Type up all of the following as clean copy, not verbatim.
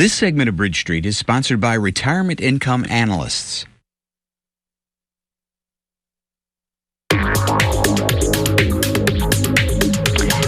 This segment of Bridge Street is sponsored by Retirement Income Analysts.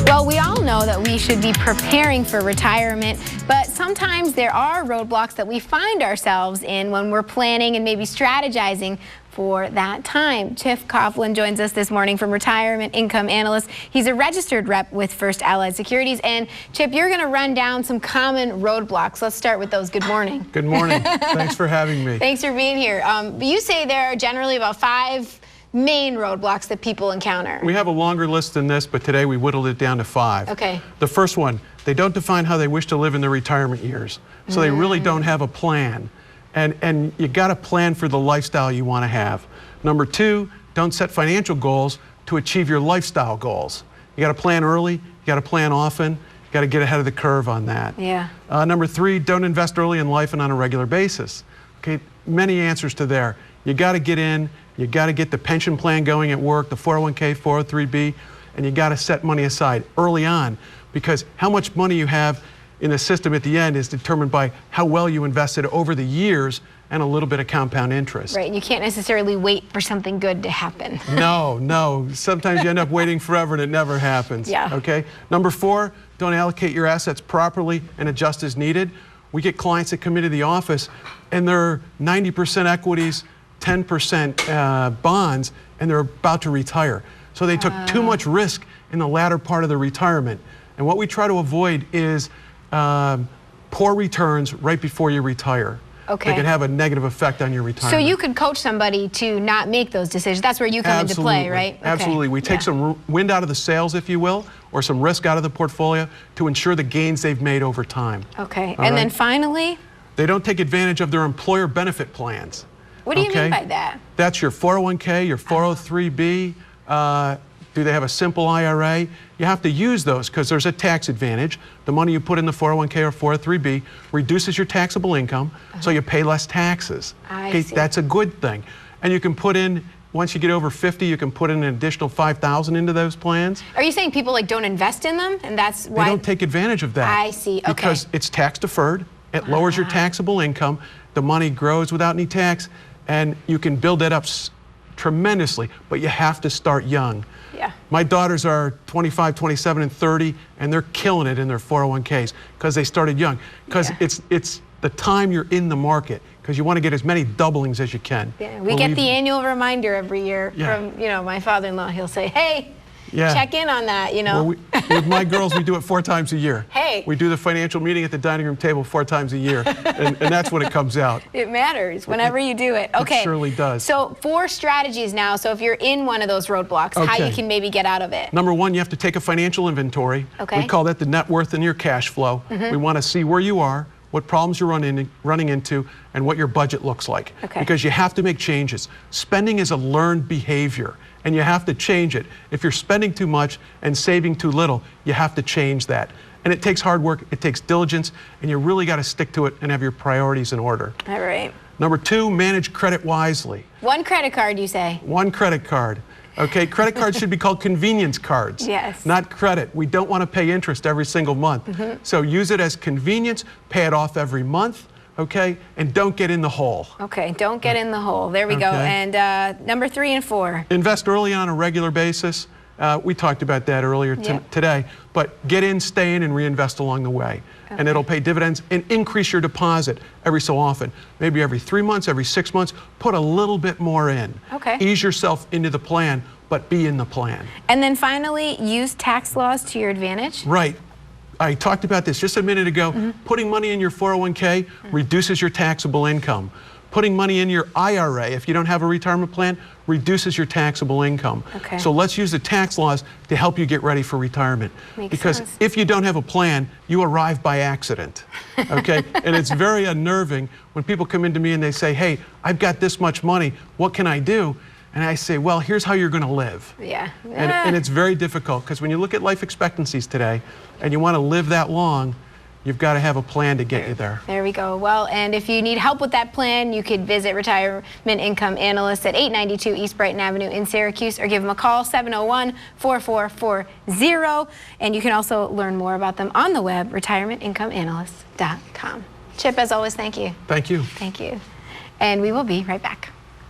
Well, we all know that we should be preparing for retirement, but sometimes there are roadblocks that we find ourselves in when we're planning and maybe strategizing for that time. Chief Coughlin joins us this morning from Retirement Income Analysts. He's a registered rep with First Allied Securities. And Chip, you're going to run down some common roadblocks. Let's start with those. Good morning. Good morning. Thanks for having me. Thanks for being here. You say there are generally about 5 main roadblocks that people encounter. We have a longer list than this, but today we whittled it down to 5. Okay. The first one, they don't define how they wish to live in their retirement years. So they really don't have a plan. And you got to plan for the lifestyle you want to have. Number 2, don't set financial goals to achieve your lifestyle goals. You got to plan early, you got to plan often, you got to get ahead of the curve on that. Yeah. Number 3, don't invest early in life and on a regular basis. Okay, many answers to there. You got to get in, you got to get the pension plan going at work, the 401k, 403b, and you got to set money aside early on, because how much money you have in the system at the end is determined by how well you invested over the years and a little bit of compound interest. Right, you can't necessarily wait for something good to happen. No. Sometimes you end up waiting forever and it never happens. Yeah. Okay. Number 4, don't allocate your assets properly and adjust as needed. We get clients that come into the office and they're 90% equities, 10% bonds, and they're about to retire. So they took too much risk in the latter part of the retirement. And what we try to avoid is poor returns right before you retire. Okay. They can have a negative effect on your retirement. So you could coach somebody to not make those decisions. That's where you come into play, right? Okay. Absolutely. We take some wind out of the sails, if you will, or some risk out of the portfolio to ensure the gains they've made over time. Okay. And then finally? They don't take advantage of their employer benefit plans. What do you mean by that? That's your 401k, your 403b. Do they have a simple IRA? You have to use those because there's a tax advantage. The money you put in the 401k or 403b reduces your taxable income, so you pay less taxes. I see. That's a good thing. And you can put in, once you get over 50, you can put in an additional $5,000 into those plans. Are you saying people don't invest in them, and that's why? They don't take advantage of that. I see. Okay. Because it's tax deferred. It lowers your taxable income. The money grows without any tax, and you can build that up tremendously, but you have to start young. Yeah. My daughters are 25, 27, and 30, and they're killing it in their 401ks because they started young. Because it's the time you're in the market, because you want to get as many doublings as you can. Yeah, we get the annual reminder every year from my father-in-law. He'll say, hey, check in on that, Well, with my girls, we do it 4 times a year. Hey. We do the financial meeting at the dining room table 4 times a year, and that's when it comes out. It matters whenever you do it. Okay. It surely does. So 4 strategies now. So if you're in one of those roadblocks, how you can maybe get out of it. Number 1, you have to take a financial inventory. Okay. We call that the net worth and your cash flow. We want to see where you are, what problems you're running into, and what your budget looks like. Okay. Because you have to make changes. Spending is a learned behavior, and you have to change it. If you're spending too much and saving too little, you have to change that. And it takes hard work, it takes diligence, and you really got to stick to it and have your priorities in order. All right. Number 2, manage credit wisely. 1 credit card, you say? 1 credit card. Okay, credit cards should be called convenience cards. Yes. Not credit. We don't want to pay interest every single month. So use it as convenience, pay it off every month, okay, and don't get in the hole. Okay, don't get in the hole. There we go. And number 3 and 4. Invest early on a regular basis. We talked about that earlier today, but get in, stay in, and reinvest along the way. And it'll pay dividends and increase your deposit every so often. Maybe every 3 months, every 6 months, put a little bit more in. Okay. Ease yourself into the plan, but be in the plan. And then finally, use tax laws to your advantage. Right. I talked about this just a minute ago. Putting money in your 401k reduces your taxable income. Putting money in your IRA, if you don't have a retirement plan, reduces your taxable income. Okay. So let's use the tax laws to help you get ready for retirement. Because if you don't have a plan, you arrive by accident. Okay? And it's very unnerving when people come into me and they say, hey, I've got this much money, what can I do? And I say, well, here's how you're going to live. Yeah. And it's very difficult, because when you look at life expectancies today and you want to live that long, you've got to have a plan to get you there. There we go. Well, and if you need help with that plan, you could visit Retirement Income Analysts at 892 East Brighton Avenue in Syracuse, or give them a call, 701-4440. And you can also learn more about them on the web, retirementincomeanalysts.com. Chip, as always, thank you. Thank you. Thank you. And we will be right back.